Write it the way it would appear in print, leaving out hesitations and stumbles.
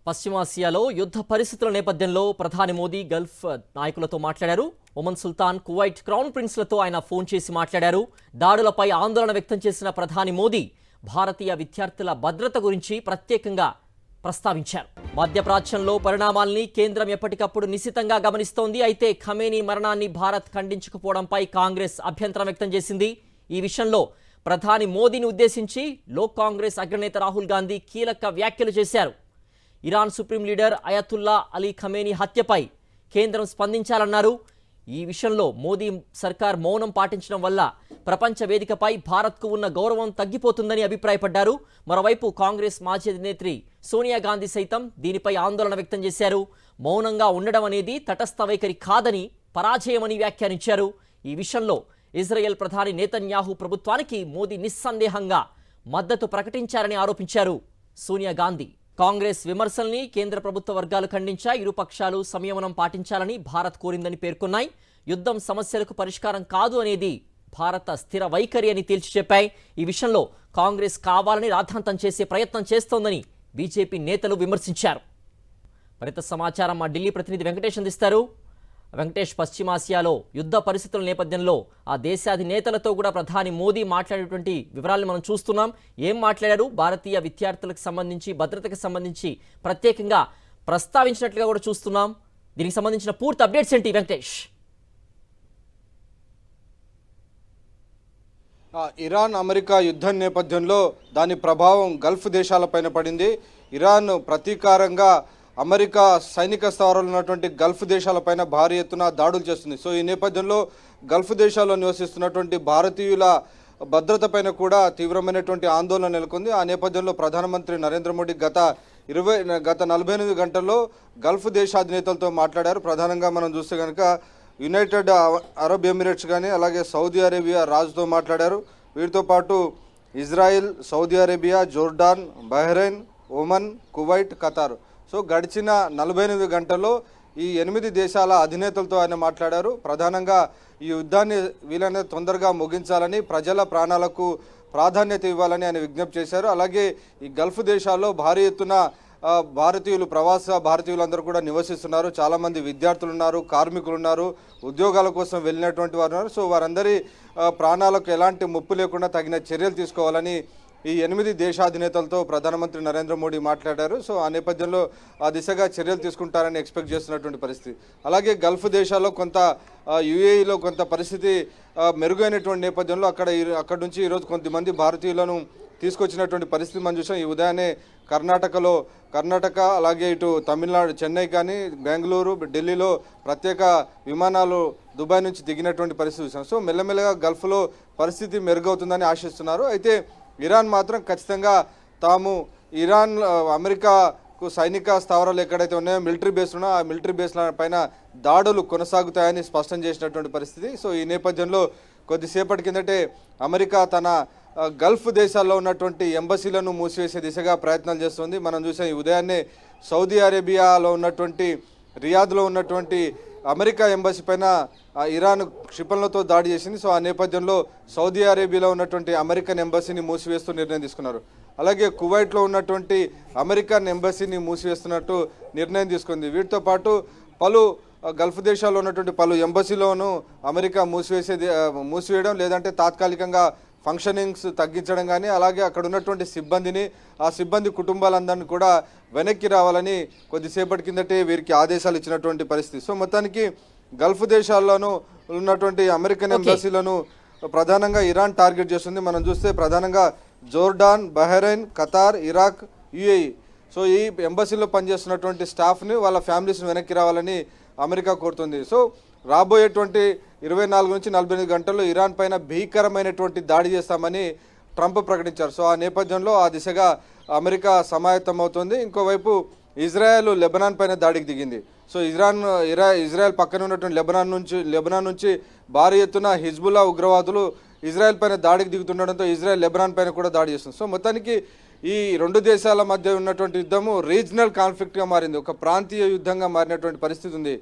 పశ్చిమాసియాలో యుద్ధ పరిస్థితుల నేపథ్యంలో ప్రధాని మోదీ గల్ఫ్ నాయకులతో మాట్లాడారు. ఒమన్ సుల్తాన్, కువైట్ క్రౌన్ ప్రిన్స్లతో ఆయన ఫోన్ చేసి మాట్లాడారు. దాడులపై ఆందోళన వ్యక్తం చేసిన ప్రధాని మోదీ భారతీయ విద్యార్థుల భద్రత గురించి ప్రత్యేకంగా ప్రస్తావించారు. మధ్యప్రాచ్యంలో పరిణామాల్ని కేంద్రం ఎప్పటికప్పుడు నిశితంగా గమనిస్తోంది. అయితే ఖమేనీ మరణాన్ని భారత్ ఖండించకపోవడంపై కాంగ్రెస్ అభ్యంతరం వ్యక్తం చేసింది. ఈ విషయంలో ప్రధాని మోదీని ఉద్దేశించి లోక్ కాంగ్రెస్ అగ్రనేత రాహుల్ గాంధీ కీలక వ్యాఖ్యలు చేశారు. Iran supreme leader Ayatollah Ali Khamenei హత్యపై కేంద్రం స్పందించాలన్నారు. ఈ విషయంలో మోదీ సర్కార్ మౌనం పాటించడం వల్ల ప్రపంచ వేదికపై భారత్కు ఉన్న గౌరవం తగ్గిపోతుందని అభిప్రాయపడ్డారు. మరోవైపు కాంగ్రెస్ మాజీ అధినేత్రి సోనియా గాంధీ సైతం దీనిపై ఆందోళన వ్యక్తం చేశారు. మౌనంగా ఉండడం అనేది తటస్థ వైఖరి కాదని, పరాజయమని వ్యాఖ్యానించారు. ఈ విషయంలో ఇజ్రాయెల్ ప్రధాని నేతన్యాహు ప్రభుత్వానికి మోదీ నిస్సందేహంగా మద్దతు ప్రకటించారని ఆరోపించారు సోనియా గాంధీ. కాంగ్రెస్ విమర్శల్ని కేంద్ర ప్రభుత్వ వర్గాలు ఖండించాయి. ఇరుపక్షాలు సంయమనం పాటించాలని భారత్ కోరిందని పేర్కొన్నాయి. యుద్ధం సమస్యలకు పరిష్కారం కాదు అనేది భారత స్థిర వైఖరి అని తేల్చి చెప్పాయి. ఈ విషయంలో కాంగ్రెస్ కావాలని రాద్ధాంతం చేసే ప్రయత్నం చేస్తోందని బీజేపీ నేతలు విమర్శించారు. మరింత సమాచారం మా ఢిల్లీ ప్రతినిధి వెంకటేష్ అందిస్తారు. వెంకటేష్, పశ్చిమాసియాలో యుద్ధ పరిస్థితుల నేపథ్యంలో ఆ దేశాధినేతలతో కూడా ప్రధాని మోదీ మాట్లాడేటువంటి వివరాలను మనం చూస్తున్నాం. ఏం మాట్లాడారు? భారతీయ విద్యార్థులకు సంబంధించి, భద్రతకు సంబంధించి ప్రత్యేకంగా ప్రస్తావించినట్లుగా కూడా చూస్తున్నాం. దీనికి సంబంధించిన పూర్తి అప్డేట్స్ ఏంటి వెంకటేష్? ఇరాన్ అమెరికా యుద్ధం నేపథ్యంలో దాని ప్రభావం గల్ఫ్ దేశాలపైన పడింది. ఇరాన్ ప్రతీకారంగా అమెరికా సైనిక స్థావరాలు ఉన్నటువంటి గల్ఫ్ దేశాలపైన భారీ ఎత్తున దాడులు చేస్తుంది. సో ఈ నేపథ్యంలో గల్ఫ్ దేశాల్లో నివసిస్తున్నటువంటి భారతీయుల భద్రత పైన కూడా తీవ్రమైనటువంటి ఆందోళన నెలకొంది. ఆ నేపథ్యంలో ప్రధానమంత్రి నరేంద్ర మోడీ గత 48 గంటల్లో గల్ఫ్ దేశాధినేతలతో మాట్లాడారు. ప్రధానంగా మనం చూస్తే కనుక యునైటెడ్ అరబ్ ఎమిరేట్స్ కానీ, అలాగే సౌదీ అరేబియా రాజుతో మాట్లాడారు. వీటితో పాటు Israel, Saudi Arabia, Jordan, Bahrain, Oman, Kuwait, Qatar. So గడిచిన 48 గంటల్లో ఈ 8 దేశాల అధినేతలతో ఆయన మాట్లాడారు. ప్రధానంగా ఈ యుద్ధాన్ని వీలైనంత తొందరగా ముగించాలని, ప్రజల ప్రాణాలకు ప్రాధాన్యత ఇవ్వాలని ఆయన విజ్ఞప్తి చేశారు. అలాగే ఈ గల్ఫ్ దేశాల్లో భారీ ఎత్తున భారతీయులు, ప్రవాస భారతీయులందరూ కూడా నివసిస్తున్నారు. చాలామంది విద్యార్థులు ఉన్నారు, కార్మికులు ఉన్నారు, ఉద్యోగాల కోసం వెళ్ళినటువంటి వారు ఉన్నారు. సో వారందరి ప్రాణాలకు ఎలాంటి ముప్పు లేకుండా తగిన చర్యలు తీసుకోవాలని ఈ 8 దేశాధినేతలతో ప్రధానమంత్రి నరేంద్ర మోడీ మాట్లాడారు. సో ఆ నేపథ్యంలో ఆ దిశగా చర్యలు తీసుకుంటారని ఎక్స్పెక్ట్ చేస్తున్నటువంటి పరిస్థితి. అలాగే గల్ఫ్ దేశాల్లో కొంత యుఏఈలో కొంత పరిస్థితి మెరుగైనటువంటి నేపథ్యంలో అక్కడ నుంచి ఈరోజు కొంతమంది భారతీయులను తీసుకొచ్చినటువంటి పరిస్థితి మనం చూసాం. ఈ ఉదయాన్నే కర్ణాటక అలాగే ఇటు తమిళనాడు, చెన్నై కానీ, బెంగళూరు, ఢిల్లీలో ప్రత్యేక విమానాలు దుబాయ్ నుంచి దిగినటువంటి పరిస్థితి చూసాం. సో మెల్లమెల్లగా గల్ఫ్లో పరిస్థితి మెరుగవుతుందని ఆశిస్తున్నారు. అయితే ఇరాన్ మాత్రం ఖచ్చితంగా తాము అమెరికాకు సైనిక స్థావరాలు ఎక్కడైతే ఉన్నాయో, మిలిటరీ బేస్ ఉన్నాయో, ఆ మిలిటరీ బేస్ల పైన దాడులు కొనసాగుతాయని స్పష్టం చేసినటువంటి పరిస్థితి. సో ఈ నేపథ్యంలో కొద్దిసేపటి కిందటే అమెరికా తన గల్ఫ్ దేశాల్లో ఉన్నటువంటి ఎంబసీలను మూసివేసే దిశగా ప్రయత్నాలు చేస్తుంది. మనం చూసాం ఈ ఉదయాన్నే సౌదీ అరేబియాలో ఉన్నటువంటి రియాద్లో ఉన్నటువంటి అమెరికా ఎంబసీ పైన ఇరాన్ క్షిపణులతో దాడి చేసింది. సో ఆ నేపథ్యంలో సౌదీ అరేబియాలో ఉన్నటువంటి అమెరికన్ ఎంబసీని మూసివేస్తూ నిర్ణయం తీసుకున్నారు. అలాగే కువైట్లో ఉన్నటువంటి అమెరికన్ ఎంబసీని మూసివేస్తున్నట్టు నిర్ణయం తీసుకుంది. వీటితో పాటు పలు గల్ఫ్ దేశాల్లో ఉన్నటువంటి పలు ఎంబసీలోనూ అమెరికా మూసివేయడం లేదంటే తాత్కాలికంగా ఫంక్షనింగ్స్ తగ్గించడం కానీ, అలాగే అక్కడ ఉన్నటువంటి సిబ్బందిని, ఆ సిబ్బంది కుటుంబాలందరినీ కూడా వెనక్కి రావాలని కొద్దిసేపటి కిందటే వీరికి ఆదేశాలు ఇచ్చినటువంటి పరిస్థితి. సో మొత్తానికి గల్ఫ్ దేశాల్లోనూ ఉన్నటువంటి అమెరికన్ ఎంబసీలను ప్రధానంగా ఇరాన్ టార్గెట్ చేస్తుంది. మనం చూస్తే ప్రధానంగా Jordan, Bahrain, Qatar, Iraq, UAE. So ఈ ఎంబసీలో పనిచేస్తున్నటువంటి స్టాఫ్ని, వాళ్ళ ఫ్యామిలీస్ని వెనక్కి రావాలని అమెరికా కోరుతుంది. సో రాబోయేటువంటి 24 నుంచి 48 గంటల్లో ఇరాన్ పైన భీకరమైనటువంటి దాడి చేస్తామని ట్రంప్ ప్రకటించారు. సో ఆ నేపథ్యంలో ఆ దిశగా అమెరికా సమాయత్తమవుతుంది. ఇంకోవైపు ఇజ్రాయెల్ లెబనాన్ పైన దాడికి దిగింది. సో ఇజ్రాయెల్ పక్కన ఉన్నటువంటి లెబనాన్ నుంచి భారీ ఎత్తున హిజ్బుల్లా ఉగ్రవాదులు ఇజ్రాయెల్ పైన దాడికి దిగుతుండడంతో ఇజ్రాయెల్ లెబనాన్ పైన కూడా దాడి చేస్తుంది. సో మొత్తానికి ఈ 2 దేశాల మధ్య ఉన్నటువంటి యుద్ధము రీజనల్ కాన్ఫ్లిక్ట్గా మారింది, ఒక ప్రాంతీయ యుద్ధంగా మారినటువంటి పరిస్థితి ఉంది.